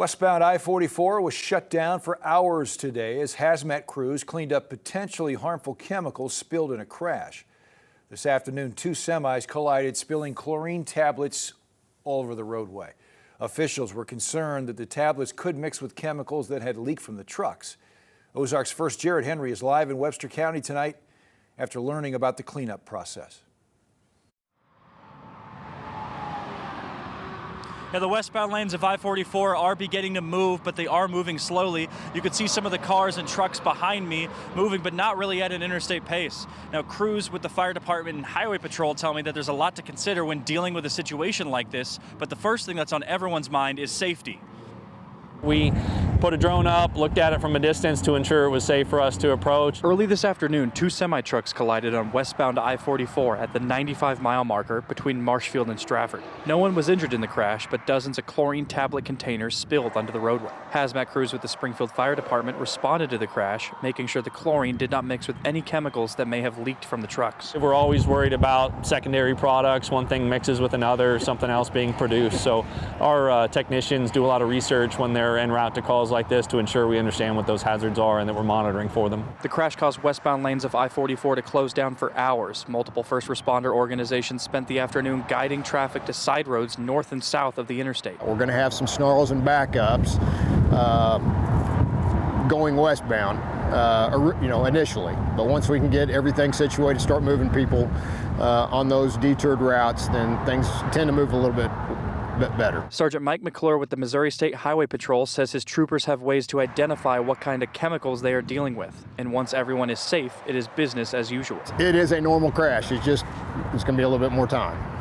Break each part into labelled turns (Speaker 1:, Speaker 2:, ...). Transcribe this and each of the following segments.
Speaker 1: Westbound I-44 was shut down for hours today as hazmat crews cleaned up potentially harmful chemicals spilled in a crash. This afternoon, two semis collided, spilling chlorine tablets all over the roadway. Officials were concerned that the tablets could mix with chemicals that had leaked from the trucks. Ozarks First Jared Henry is live in Webster County tonight after learning about the cleanup process.
Speaker 2: Yeah, the westbound lanes of I-44 are beginning to move, but they are moving slowly. You can see some of the cars and trucks behind me moving, but not really at an interstate pace. Now, crews with the fire department and highway patrol tell me that there's a lot to consider when dealing with a situation like this, but the first thing that's on everyone's mind is safety.
Speaker 3: We put a drone up, looked at it from a distance to ensure it was safe for us to approach.
Speaker 2: Early this afternoon, two semi-trucks collided on westbound I-44 at the 95-mile marker between Marshfield and Stratford. No one was injured in the crash, but dozens of chlorine tablet containers spilled onto the roadway. Hazmat crews with the Springfield Fire Department responded to the crash, making sure the chlorine did not mix with any chemicals that may have leaked from the trucks.
Speaker 3: We're always worried about secondary products. One thing mixes with another, something else being produced. So our technicians do a lot of research when they're en route to calls like this to ensure we understand what those hazards are and that we're monitoring for them.
Speaker 2: The crash caused westbound lanes of I-44 to close down for hours. Multiple first responder organizations spent the afternoon guiding traffic to side roads north and south of the interstate.
Speaker 4: We're going to have some snarls and backups going westbound, initially. But once we can get everything situated, start moving people on those detoured routes, then things tend to move a little bit better.
Speaker 2: Sergeant Mike McClure with the Missouri State Highway Patrol says his troopers have ways to identify what kind of chemicals they are dealing with. And once everyone is safe, it is business as usual.
Speaker 4: It is a normal crash. It's going to be a little bit more time.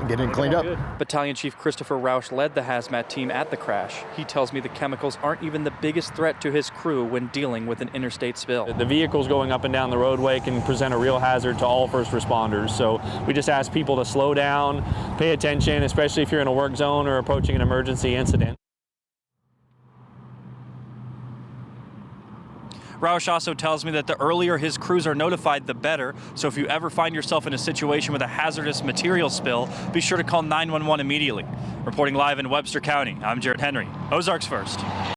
Speaker 4: Get it cleaned up.
Speaker 2: Battalion Chief Christopher Roush led the hazmat team at the crash. He tells me the chemicals aren't even the biggest threat to his crew when dealing with an interstate spill.
Speaker 3: The vehicles going up and down the roadway can present a real hazard to all first responders. So we just ask people to slow down, pay attention, especially if you're in a work zone or approaching an emergency incident.
Speaker 2: Roush also tells me that the earlier his crews are notified, the better. So if you ever find yourself in a situation with a hazardous material spill, be sure to call 911 immediately. Reporting live in Webster County, I'm Jared Henry, Ozarks First.